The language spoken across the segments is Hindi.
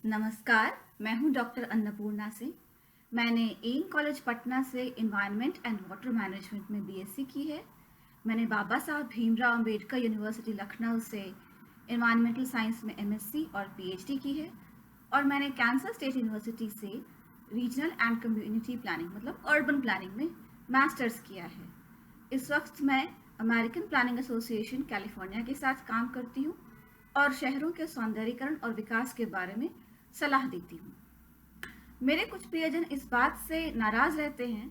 नमस्कार, मैं हूं डॉक्टर अन्नपूर्णा से। मैंने एम कॉलेज पटना से एनवायरनमेंट एंड वाटर मैनेजमेंट में बीएससी की है। मैंने बाबा साहब भीमराव अंबेडकर यूनिवर्सिटी लखनऊ से एनवायरमेंटल साइंस में एमएससी और पीएचडी की है। और मैंने कैंसर स्टेट यूनिवर्सिटी से रीजनल एंड कम्युनिटी प्लानिंग मतलब अर्बन प्लानिंग में मास्टर्स किया है। इस वक्त मैं अमेरिकन प्लानिंग एसोसिएशन कैलिफोर्निया के साथ काम करती हूँ और शहरों के सौंदर्यीकरण और विकास के बारे में सलाह देती हूँ। मेरे कुछ प्रियजन इस बात से नाराज रहते हैं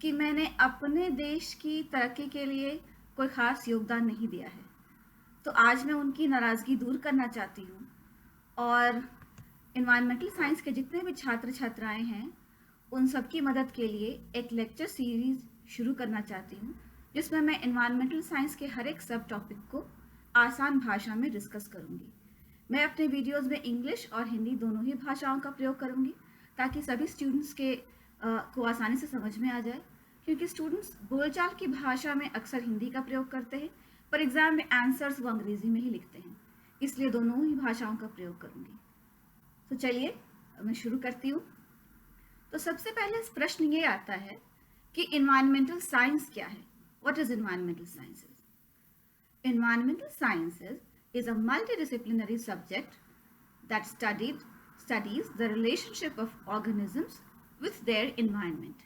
कि मैंने अपने देश की तरक्की के लिए कोई खास योगदान नहीं दिया है, तो आज मैं उनकी नाराजगी दूर करना चाहती हूँ और इन्वायरमेंटल साइंस के जितने भी छात्र छात्राएं हैं उन सबकी मदद के लिए एक लेक्चर सीरीज शुरू करना चाहती हूँ, जिसमें मैं इन्वायरमेंटल साइंस के हर एक सब टॉपिक को आसान भाषा में डिस्कस करूँगी। मैं अपने वीडियोस में इंग्लिश और हिंदी दोनों ही भाषाओं का प्रयोग करूँगी ताकि सभी स्टूडेंट्स को आसानी से समझ में आ जाए, क्योंकि स्टूडेंट्स बोलचाल की भाषा में अक्सर हिंदी का प्रयोग करते हैं पर एग्जाम में आंसर्स वो अंग्रेजी में ही लिखते हैं, इसलिए दोनों ही भाषाओं का प्रयोग करूँगी। तो चलिए मैं शुरू करती हूँ। तो सबसे पहले इस प्रश्न ये आता है कि इन्वायरमेंटल साइंस क्या है। What is environmental sciences? Environmental sciences is a multidisciplinary subject that studies the relationship of organisms with their environment.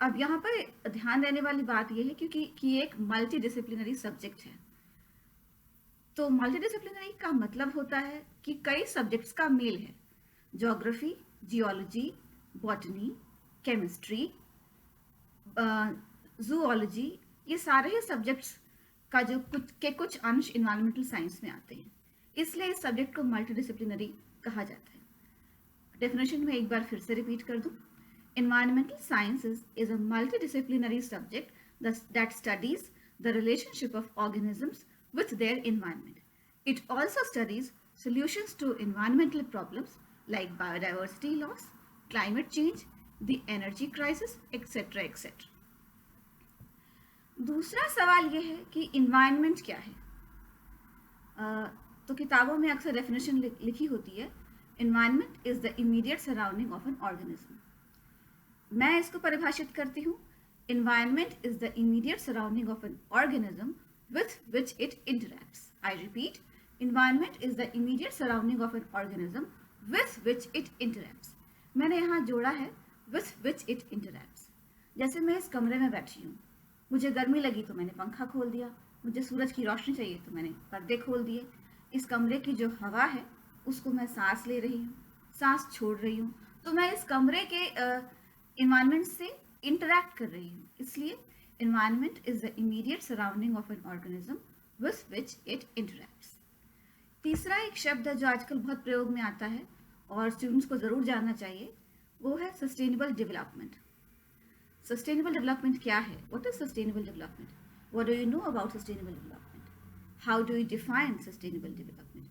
अब यहाँ पर ध्यान देने वाली बात यह है क्योंकि एक मल्टीडिसिप्लिनरी सब्जेक्ट है। तो मल्टीडिसिप्लिनरी का मतलब होता है कि कई सब्जेक्ट्स का मेल है। Geography, geology, botany, chemistry, zoology, ये सारे ही सब्जेक्ट्स का जो कुछ अंश इन्वायरमेंटल साइंस में आते हैं, इसलिए इस सब्जेक्ट को मल्टीडिसिप्लिनरी कहा जाता है। डेफिनेशन में एक बार फिर से रिपीट कर दूं। Environmental sciences is a multidisciplinary subject that studies the relationship of organisms with their environment. It also studies solutions to environmental problems like biodiversity loss, climate change, the energy crisis, etc. etc. दूसरा सवाल यह है कि इन्वायरमेंट क्या है। तो किताबों में अक्सर डेफिनेशन लिखी होती है, environment is the immediate surrounding of an organism. मैं इसको परिभाषित करती हूँ, environment is the immediate surrounding of an organism with which it interacts. I repeat, environment is the immediate surrounding of an organism with which it interacts. मैंने यहाँ जोड़ा है with which it interacts। जैसे मैं इस कमरे में बैठी हूँ, मुझे गर्मी लगी तो मैंने पंखा खोल दिया, मुझे सूरज की रोशनी चाहिए तो मैंने पर्दे खोल दिए। इस कमरे की जो हवा है उसको मैं सांस ले रही हूँ, सांस छोड़ रही हूँ, तो मैं इस कमरे के इन्वायरमेंट से इंटरैक्ट कर रही हूँ। इसलिए environment is the immediate surrounding of an organism with which it interacts. तीसरा एक शब्द है जो आजकल बहुत प्रयोग में आता है और स्टूडेंट्स को जरूर जानना चाहिए, वो है सस्टेनेबल डेवलपमेंट। सस्टेनेबल डेवलपमेंट क्या है? What is sustainable development? What do you know about sustainable development? How do you define sustainable development?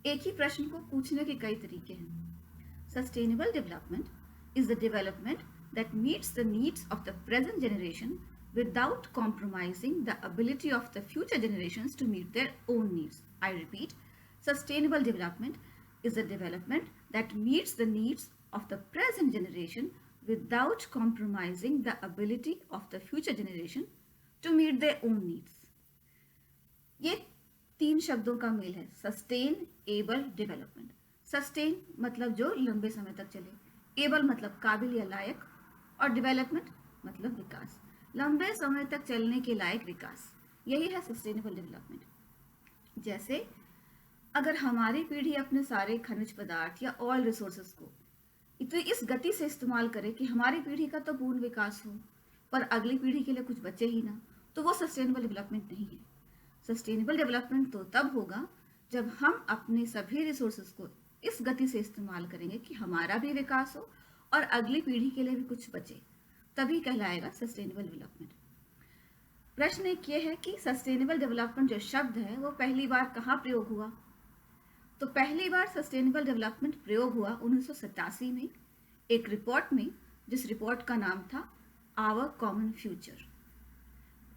एक ही प्रश्न को पूछने के कई तरीके हैं। Sustainable development is the development that meets the needs of the present generation without compromising the ability of the future generations to meet their own needs. I repeat, sustainable development is a development that meets the needs of the present generation without compromising the ability of the future generation to meet their own needs. ये तीन शब्दों का मेल है, सस्टेन, एबल, डेवलपमेंट। सस्टेन मतलब जो लंबे समय तक चले, एबल मतलब काबिल या लायक, और डेवलपमेंट मतलब विकास, लंबे समय तक चलने के लायक विकास। यही है सस्टेनेबल डेवलपमेंट। जैसे अगर हमारी पीढ़ी अपने सारे खनिज पदार्थ या ऑयल रिसोर्सेज को तो इस गति से इस्तेमाल करे कि हमारी पीढ़ी का तो पूर्ण विकास हो पर अगली पीढ़ी के लिए कुछ बचे ही ना, तो वो सस्टेनेबल डेवलपमेंट नहीं है। सस्टेनेबल डेवलपमेंट तो तब होगा जब हम अपने सभी रिसोर्सेज को इस गति से इस्तेमाल करेंगे कि हमारा भी विकास हो और अगली पीढ़ी के लिए भी कुछ बचे, तभी कहलाएगा सस्टेनेबल डेवलपमेंट। प्रश्न एक ये है कि सस्टेनेबल डेवलपमेंट जो शब्द है वो पहली बार कहाँ प्रयोग हुआ? तो पहली बार सस्टेनेबल डेवलपमेंट प्रयोग हुआ 1987 में एक रिपोर्ट में, जिस रिपोर्ट का नाम था आवर कॉमन फ्यूचर।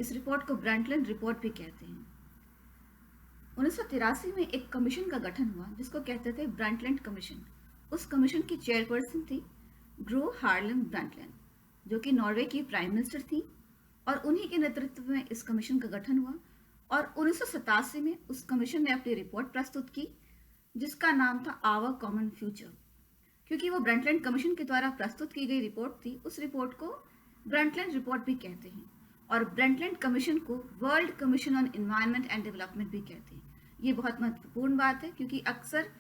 इस रिपोर्ट को ब्रंटलैंड रिपोर्ट भी कहते हैं। 1983 में एक कमीशन का गठन हुआ जिसको कहते थे ब्रंटलैंड कमीशन। उस कमीशन की चेयरपर्सन थी ग्रो हार्लेम ब्रंटलैंड, जो कि नॉर्वे की प्राइम मिनिस्टर थी, और उन्हीं के नेतृत्व में इस कमीशन का गठन हुआ। और 1987 में उस कमीशन ने अपनी रिपोर्ट प्रस्तुत की जिसका नाम था आवर कॉमन फ्यूचर। क्योंकि वो ब्रंटलैंड कमीशन के द्वारा प्रस्तुत की गई रिपोर्ट थी, उस रिपोर्ट को ब्रंटलैंड रिपोर्ट भी कहते हैं, और ब्रंटलैंड कमीशन को world commission on environment and development भी कहते हैं। ये बहुत महत्वपूर्ण बात है क्योंकि अक्सर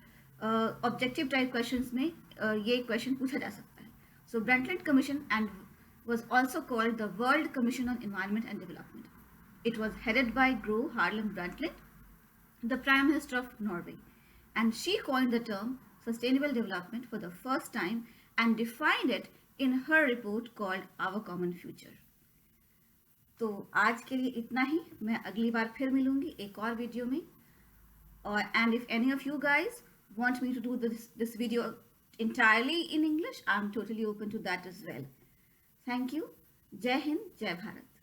ऑब्जेक्टिव टाइप क्वेश्चंस में ये क्वेश्चन पूछा जा सकता है। So Brundtland commission and was also called the World Commission on Environment and Development. It was headed by Gro Harlem Brundtland, the Prime Minister of Norway, and she coined the term sustainable development for the first time and defined it in her report called Our Common Future. तो आज के लिए इतना ही। मैं अगली बार फिर मिलूंगी एक और वीडियो में। और and if any of you guys want me to do this video entirely in English, I'm totally open to that as well. Thank you. Jai Hind, Jai Bharat.